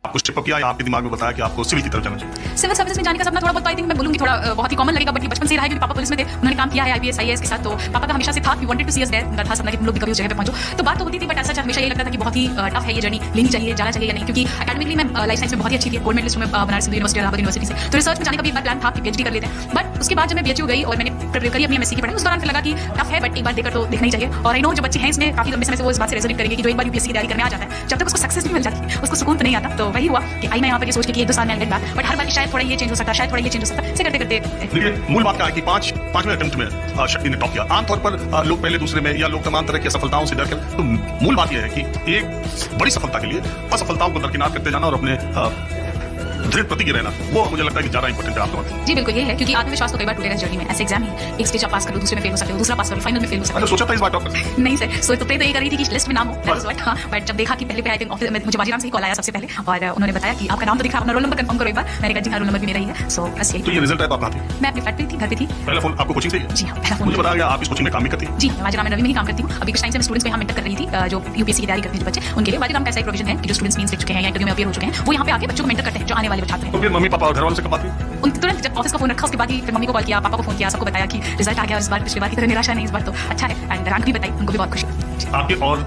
आपको step up किया या आपके दिमाग में बताया कि आपको सिविल की तरफ जाना चाहिए? सिविल सर्विस में जाने का सपना थोड़ा बहुत आई थिंक मैं बोलूंगी थोड़ा बहुत ही कॉमन लगेगा, बट ये बचपन से रहा है क्योंकि पापा पुलिस में थे, उन्होंने काम किया है आईपीएस आईएएस के साथ, तो पापा का हमेशा से था कि wanted to see us there, उनका था सपना कि तुम लोग भी कभी उस जगह पे पहुंचो। तो बात तो होती थी, बट ऐसा हमेशा ये लगता था कि बहुत ही टफ है ये जर्नी, लेनी चाहिए, जाना चाहिए या नहीं, क्योंकि एकेडमिकली मैं लाइफ साइंस में बहुत ही अच्छी थी, गोल्ड मेडलिस्ट में बनारस हिंदू यूनिवर्सिटी इलाहाबाद यूनिवर्सिटी से। तो रिसर्च में जाने का भी एक बार प्लान था कि पीएचडी कर लेते हैं, बट उसके बाद जब मैं बीएचयू गई और मैंने प्रिपेयर करी अपनी एमएससी की पढ़ाई, उस दौरान फिर लगा कि टफ है, बट एक बार देकर तो देखना ही चाहिए। और आई नो जो बच्चे हैं इसमें काफी लंबे समय से वो इस बात से रेजोनेट करेंगे कि जो एक बार यूपीएससी की तैयारी करने आ जाता है, जब तक उसको सक्सेस नहीं मिल जाती उसको सुकून तो नहीं आता। तो वही हुआ कि आई मैं यहाँ पर ये सोच के कि 1-2 साल में बैक, बट हर बार शायद थोड़ा ये चेंज हो सकता है, शायद थोड़ा ये चेंज हो सकता है, ऐसे करते करते। देखिए मूल बात क्या है कि पांचवें अटेम्प्ट में शक्ति ने टॉप किया। आमतौर पर लोग पहले दूसरे में या लोग तमाम तरह की असफलताओं से डर कर, तो मूल बात यह है कि एक बड़ी सफलता के लिए असफलताओं को दरकिनार करते जाना और अपने दृढ़ प्रतिज्ञ रहना, वो मुझे लगता है कि ज्यादा इंपॉर्टेंट है आपके बात। जी बिल्कुल, ये है क्योंकि आत्मविश्वास तो कई बार टूटेगा इस जर्नी में। ऐसे एग्जाम है, एक स्टेज आप पास करो, दूसरे में फेल हो सकते हो, दूसरा पास करो, फाइनल में फेल हो सकते हो। सोचा था इस बार टॉप करना? नहीं सर, सोच तो ये कर रही थी कि लिस्ट में नाम हो, हाँ, बट जब देखा कि पहले पे आई थिंक ऑफिस में मुझे बाजीराम से ही कॉल आया सबसे पहले, और उन्होंने बताया कि आपका नाम तो दिखा, अपना रोल नंबर कंफर्म करो एक बार। मैंने कहा जी हाँ, रोल नंबर भी मेरा ही है। सो बस यही। तो ये रिजल्ट है तो आप कहाँ थी? मैं अपने फ्लैट पे थी, घर पे थी। पहला फोन आपको कोचिंग से? जी हाँ, पहला फोन मुझे बताया गया आप इस कोचिंग में काम भी करती हैं? जी, बाजीराम रवि में ही काम करती हूँ। अभी कुछ टाइम से मैं स्टूडेंट्स को यहाँ मेंटर कर रही थी, जो यूपीएससी की तैयारी करते हैं जो बच्चे, उनके लिए बाजीराम का ऐसा एक प्रोविजन है कि जो स्टूडेंट्स मींस लिख चुके हैं या इंटरव्यू में अपीयर हो चुके हैं, वो यहाँ पे आके बच्चों को मेंटर करते हैं जो आने वाले छात्र हैं। तो फिर मम्मी पापा और घर वालों से कब बात हुई? उन तुरंत जब ऑफिस का फोन रखा उसके बाद ही फिर मम्मी को कॉल किया, पापा को फोन किया, सबको बताया कि रिजल्ट आ गया, इस बार पिछली बार की तरह निराशा नहीं, इस बार तो अच्छा है, एंड रैंक भी बताई, उनको भी बहुत खुशी। आपके और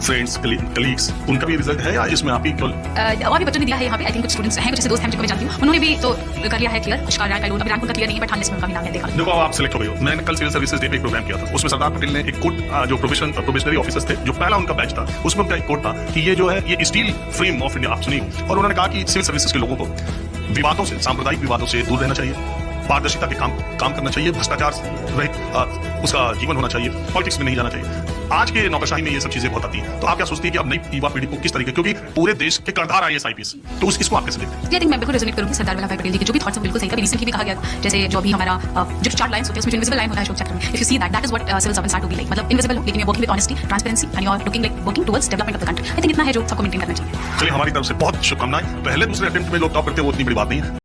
फ्रेंड्स कलीग्स उनका भी रिजल्ट है या इसमें आप ही और भी बच्चों ने दिया है यहाँ पे? आई थिंक कुछ स्टूडेंट्स हैं, कुछ ऐसे दोस्त हैं जिनको मैं जानती हूँ, उन्होंने भी तो कर लिया है क्लियर, उसका रैंक अभी रैंक उनका क्लियर नहीं है, बट हाँ लिस्ट में उनका भी नाम है। देखा देखो आप सिलेक्ट हो गए हो। मैंने कल सिविल सर्विसेज डे पे एक प्रोग्राम किया था, उसमें सरदार पटेल ने एक कोट, जो प्रोबेशनरी ऑफिसर्स थे, जो पहला उनका बैच था, उसमें उनका एक कोट था कि ये जो है ये स्टील फ्रेम ऑफ इंडिया, आप सुनिए। और उन्होंने कहा कि सिविल सर्विसेज के लोगों को विवादों से, सांप्रदायिक विवादों से दूर रहना चाहिए, पारदर्शिता के काम करना चाहिए, भ्रष्टाचार रहित उसका जीवन होना चाहिए, पॉलिटिक्स में नहीं जाना चाहिए। आज के नौकरशाही में ये सब चीजें बहुत आती हैं, तो आप क्या सोचती है कि अब नई युवा पीढ़ी को किस तरीके, क्योंकि पूरे देश के कर्णधार आईएएस आईपीएस, तो इसको आप कैसे देखते हैं? आई थिंक मैं बिल्कुल रेजोनेट करूंगी सरदार वल्लभ भाई पटेल जी के जो भी थॉट्स हैं बिल्कुल सही। कभी रिसेंटली भी कहा गया, जैसे जो भी हमारा जो 4 लाइन्स होते हैं उसमें जो इनविजिबल लाइन होता है शोक चक्र में, if you see that is what civil servants are to be like, मतलब इनविजिबल लेकिन you are working with honesty, transparency and you are looking like working towards development of the country. I think इतना है जो सबको maintain करना चाहिए। चलिए हमारी तरफ से बहुत शुभकामनाएं। पहले दूसरे अटेम्प्ट में लोग टॉप करते हैं वो उतनी बड़ी बात नहीं है।